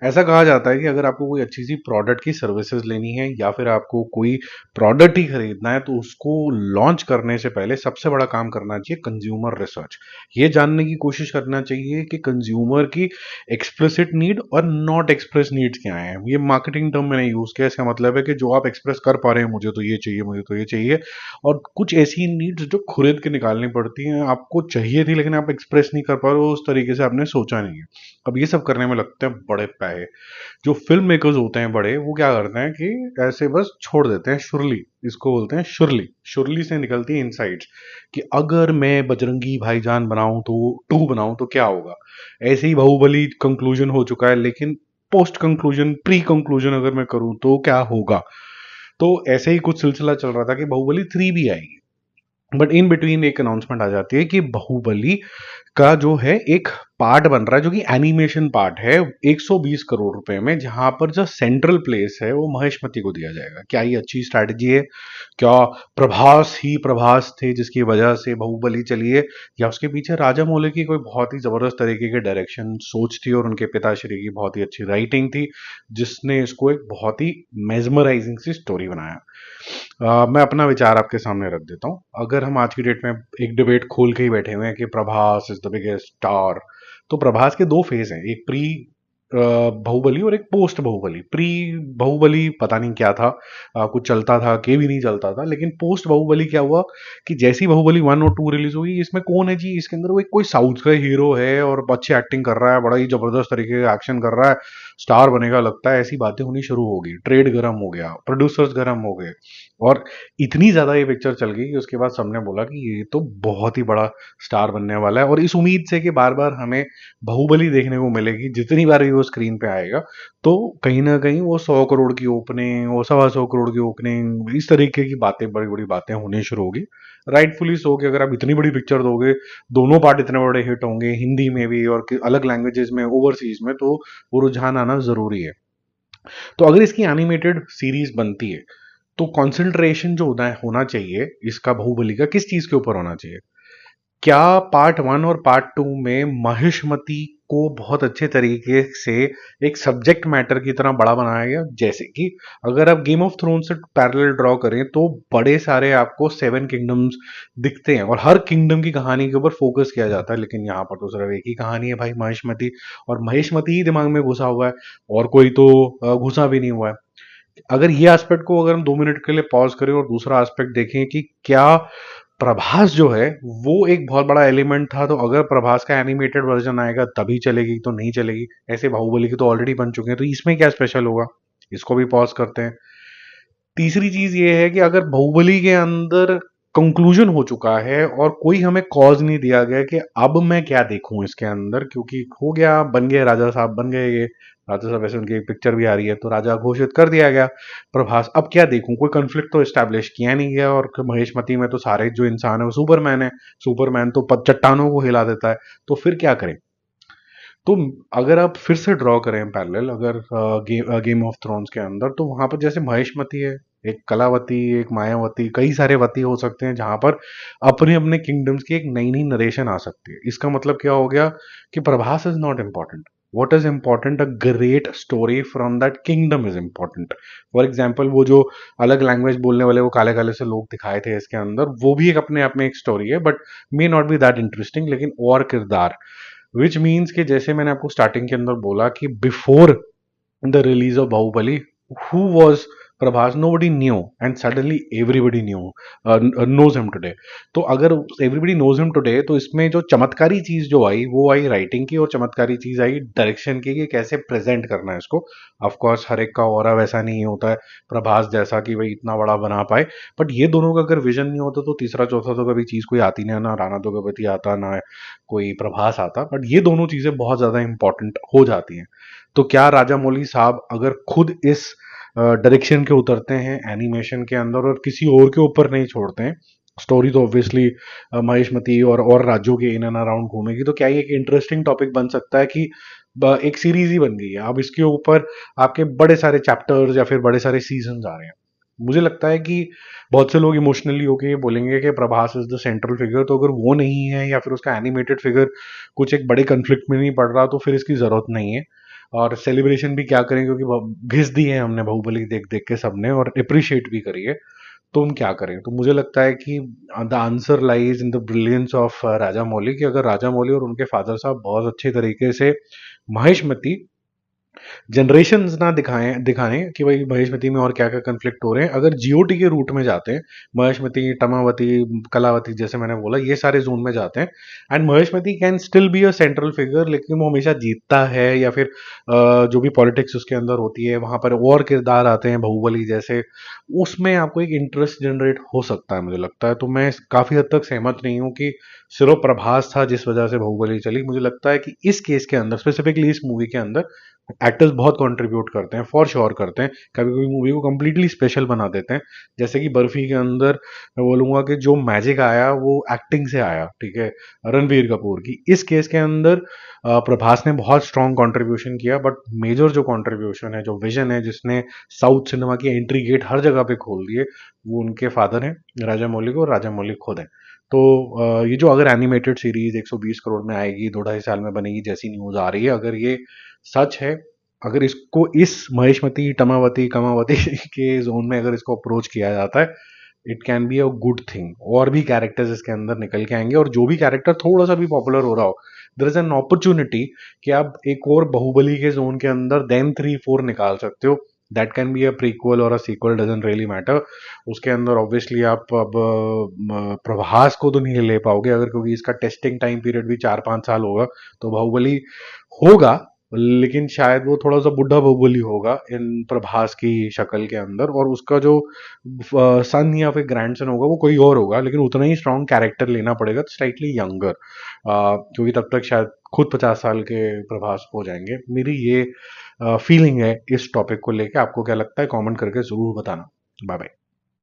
ऐसा कहा जाता है कि अगर आपको कोई अच्छी सी प्रोडक्ट की सर्विसेज लेनी है या फिर आपको कोई प्रोडक्ट ही खरीदना है तो उसको लॉन्च करने से पहले सबसे बड़ा काम करना चाहिए कंज्यूमर रिसर्च। ये जानने की कोशिश करना चाहिए कि कंज्यूमर की एक्सप्लिसिट नीड और नॉट एक्सप्रेस नीड्स क्या हैं। ये मार्केटिंग टर्म मैंने यूज किया, इसका मतलब है कि जो आप एक्सप्रेस कर पा रहे हैं, मुझे तो ये चाहिए, मुझे तो ये चाहिए, और कुछ ऐसी नीड्स जो खुद के निकालनी पड़ती हैं, आपको चाहिए थी लेकिन आप एक्सप्रेस नहीं कर पा रहे हो, उस तरीके से आपने सोचा नहीं है। अब ये सब करने में लगते हैं बड़े पैसे। जो फिल्म मेकर्स होते हैं बड़े, वो क्या करते हैं कि ऐसे बस छोड़ देते हैं, शुरली, इसको बोलते हैं शुरली, शुरली से निकलती है इनसाइट्स कि अगर मैं बजरंगी भाईजान बनाऊं तो 2 बनाऊं तो क्या होगा। ऐसे ही बाहुबली कंक्लूजन हो चुका है, लेकिन पोस्ट कंक्लूजन, प्री कंक्लूजन अगर मैं करूं तो क्या होगा। तो ऐसे ही कुछ सिलसिला चल रहा था कि बाहुबली 3 भी आएगी, बट इन बिटवीन एक अनाउंसमेंट आ जाती है कि बाहुबली का जो है एक पार्ट बन रहा है जो कि एनिमेशन पार्ट है 120 करोड़ रुपए में, जहां पर जो सेंट्रल प्लेस है वो महेशमती को दिया जाएगा। क्या ये अच्छी स्ट्रैटेजी है? क्या प्रभास ही प्रभास थे जिसकी वजह से बाहुबली चली है, या उसके पीछे राजा मौली की कोई बहुत ही जबरदस्त तरीके के डायरेक्शन सोच थी और उनके पिताश्री की बहुत ही अच्छी राइटिंग थी जिसने इसको एक बहुत ही मेजमराइजिंग सी स्टोरी बनाया। मैं अपना विचार आपके सामने रख देता हूँ। अगर हम आज की डेट में एक डिबेट खोल के ही बैठे हुए हैं कि Prabhas is the biggest star, तो प्रभास के दो फेज हैं, एक प्री बाहुबली और एक पोस्ट बाहुबली। प्री बाहुबली पता नहीं क्या था, कुछ चलता था कि भी नहीं चलता था, लेकिन पोस्ट बाहुबली क्या हुआ कि जैसी बाहुबली 1 और 2 रिलीज हुई, इसमें कौन है जी, इसके अंदर वो एक कोई साउथ का हीरो है और अच्छी एक्टिंग कर रहा है, बड़ा ही जबरदस्त तरीके का एक्शन कर रहा है, स्टार बनेगा लगता है, ऐसी बातें होनी शुरू हो गई, ट्रेड गर्म हो गया, प्रोड्यूसर्स गर्म हो गए, और इतनी ज्यादा ये पिक्चर चल गई कि उसके बाद सबने बोला कि ये तो बहुत ही बड़ा स्टार बनने वाला है, और इस उम्मीद से कि बार बार हमें बाहुबली देखने को मिलेगी जितनी बार भी वो स्क्रीन पे आएगा, तो कहीं ना कहीं वो 100 करोड़ की ओपनिंग, वो 125 करोड़ की ओपनिंग, इस तरीके की बातें, बड़ी बड़ी बातें होनी शुरू होगी। राइटफुली सो कि अगर आप इतनी बड़ी पिक्चर दोगे, दोनों पार्ट इतने बड़े हिट होंगे हिंदी में भी और अलग लैंग्वेजेस में, ओवरसीज में, तो वो रुझान आना जरूरी है। तो अगर इसकी एनिमेटेड सीरीज बनती है तो कंसंट्रेशन जो होना होना चाहिए इसका, बाहुबली का, किस चीज के ऊपर होना चाहिए? क्या पार्ट 1 और पार्ट 2 में महिष्मती को बहुत अच्छे तरीके से एक सब्जेक्ट मैटर की तरह बड़ा बनाया गया? जैसे कि अगर आप गेम ऑफ थ्रोन से पैरेलल ड्रॉ करें तो बड़े सारे आपको 7 किंगडम्स दिखते हैं और हर किंगडम की कहानी के ऊपर फोकस किया जाता है, लेकिन यहाँ पर तो सिर्फ एक ही कहानी है भाई, महिष्मती, और महिष्मती ही दिमाग में घुसा हुआ है, और कोई तो घुसा भी नहीं हुआ है। अगर ये एस्पेक्ट को अगर हम 2 मिनट के लिए पॉज करें और दूसरा एस्पेक्ट देखें कि क्या प्रभास जो है वो एक बहुत बड़ा एलिमेंट था, तो अगर प्रभास का एनिमेटेड वर्जन आएगा तभी चलेगी, तो नहीं चलेगी। ऐसे बाहुबली की तो ऑलरेडी बन चुके हैं, तो इसमें क्या स्पेशल होगा? इसको भी पॉज करते हैं। तीसरी चीज ये है कि अगर बाहुबली के अंदर कंक्लूजन हो चुका है और कोई हमें कॉज नहीं दिया गया कि अब मैं क्या देखूं इसके अंदर, क्योंकि हो गया, बन गए राजा साहब, बन गए ये राजा साहब, वैसे उनकी एक पिक्चर भी आ रही है, तो राजा घोषित कर दिया गया प्रभास, अब क्या देखूं, कोई कंफ्लिक्ट तो एस्टैब्लिश किया नहीं गया, और महेशमती में तो सारे जो इंसान है वो सुपरमैन है, सुपरमैन तो चट्टानों को हिला देता है, तो फिर क्या करें? तो अगर आप फिर से ड्रॉ करें पैरेलल, अगर गेम ऑफ थ्रोन्स के अंदर, तो वहां पर जैसे महेशमती है, एक कलावती, एक मायावती, कई सारे वती हो सकते हैं जहां पर अपने अपने किंगडम्स की एक नई नई नरेशन आ सकती है। इसका मतलब क्या हो गया कि Prabhas is not important, what is important, a great story from that kingdom is important. For example वो जो अलग लैंग्वेज बोलने वाले वो काले काले से लोग दिखाए थे इसके अंदर, वो भी एक अपने आप में एक स्टोरी है, but may not be that interesting, लेकिन और किरदार, विच मीन्स कि जैसे मैंने आपको स्टार्टिंग के अंदर बोला कि before the release of Baahubali, who was Prabhas, nobody knew, and suddenly everybody knew, knows him today। तो अगर everybody knows him today, तो इसमें जो चमत्कारी चीज जो आई वो आई राइटिंग की, और चमत्कारी चीज आई डायरेक्शन की कि कैसे प्रेजेंट करना है इसको। ऑफ कोर्स हर एक का ऑरा वैसा नहीं होता है प्रभास जैसा कि भाई इतना बड़ा बना पाए, बट ये दोनों का अगर विजन नहीं होता तो तीसरा चौथा तो कभी चीज कोई आती नहीं, ना राणा दुर्गावती आता, ना कोई प्रभास आता, बट ये दोनों चीजें बहुत ज्यादा इंपॉर्टेंट हो जाती हैं। तो क्या राजा मौली साहब अगर खुद इस डायरेक्शन के उतरते हैं एनिमेशन के अंदर और किसी और के ऊपर नहीं छोड़ते हैं, स्टोरी तो ऑब्वियसली महेशमती और राज्यों के इन एंड अराउंड घूमेगी, तो क्या ये एक इंटरेस्टिंग टॉपिक बन सकता है कि एक सीरीज ही बन गई है अब इसके ऊपर, आपके बड़े सारे चैप्टर्स या फिर बड़े सारे सीजन आ रहे हैं। मुझे लगता है कि बहुत से लोग इमोशनली होके ये बोलेंगे कि Prabhas is the central figure, तो अगर वो नहीं है या फिर उसका एनिमेटेड फिगर कुछ एक बड़े कंफ्लिक्ट में नहीं पड़ रहा, तो फिर इसकी जरूरत नहीं है। और सेलिब्रेशन भी क्या करें, क्योंकि घिस दी है हमने बाहुबली देख देख के सबने, और अप्रिशिएट भी करी है, तो हम क्या करें। तो मुझे लगता है कि the answer lies in the brilliance of Rajamouli, कि अगर राजा मौली और उनके फादर साहब बहुत अच्छे तरीके से महेशमती जनरेशंस ना दिखाएं दिखाएं कि भाई महेशमती में और क्या क्या कन्फ्लिक्ट हो रहे हैं, अगर जीओटी के रूट में जाते हैं, महेशमती, टमावती, कलावती, जैसे मैंने बोला, ये सारे जोन में जाते हैं, and Mahishmati can still be a central figure, लेकिन वो हमेशा जीतता है, या फिर जो भी पॉलिटिक्स उसके अंदर होती है वहां पर और किरदार आते हैं बाहुबली जैसे, उसमें आपको एक इंटरेस्ट जनरेट हो सकता है, मुझे लगता है। तो मैं काफी हद तक सहमत नहीं हूं कि सिर्फ प्रभास था जिस वजह से बाहुबली चली। मुझे लगता है कि इस केस के अंदर, स्पेसिफिकली इस मूवी के अंदर, एक्टर्स बहुत कंट्रीब्यूट करते हैं, फॉर श्योर करते हैं, कभी कभी मूवी को कंप्लीटली स्पेशल बना देते हैं। जैसे कि बर्फी के अंदर मैं बोलूंगा कि जो मैजिक आया वो एक्टिंग से आया, ठीक है, रणबीर कपूर की। इस केस के अंदर प्रभास ने बहुत स्ट्रॉन्ग कंट्रीब्यूशन किया, बट मेजर जो कंट्रीब्यूशन है, जो विजन है, जिसने साउथ सिनेमा की एंट्री गेट हर जगह पे खोल दिए, वो उनके फादर हैं राजा मौली को, और राजा मौली खुद हैं। तो ये जो अगर एनिमेटेड सीरीज 120 करोड़ में आएगी, 2 ढाई साल में बनेगी जैसी न्यूज आ रही है, अगर ये सच है, अगर इसको इस महेशमती, टमावती, कमावती के जोन में अगर इसको अप्रोच किया जाता है, it can be a good thing. और भी कैरेक्टर्स इसके अंदर निकल के आएंगे, और जो भी कैरेक्टर थोड़ा सा भी पॉपुलर हो रहा हो, देयर इज एन अपॉर्चुनिटी कि आप एक और बाहुबली के जोन के अंदर देन 3 4 निकाल सकते हो। That can be a prequel और a sequel, doesn't really matter. उसके अंदर ऑब्वियसली आप अब प्रभास को तो नहीं ले पाओगे, अगर, क्योंकि इसका टेस्टिंग टाइम पीरियड भी 4 5 साल होगा। तो बाहुबली होगा, लेकिन शायद वो थोड़ा सा बुढ़ा बाहुबली होगा इन प्रभास की शक्ल के अंदर, और उसका जो सन या फिर ग्रैंडसन होगा वो कोई और होगा, लेकिन उतना ही स्ट्रॉन्ग कैरेक्टर लेना पड़ेगा, स्लाइटली यंगर, क्योंकि तब तक शायद खुद 50 साल के प्रभास हो जाएंगे। मेरी ये फीलिंग है इस टॉपिक को लेके। आपको क्या लगता है, कमेंट करके जरूर बताना। Bye bye.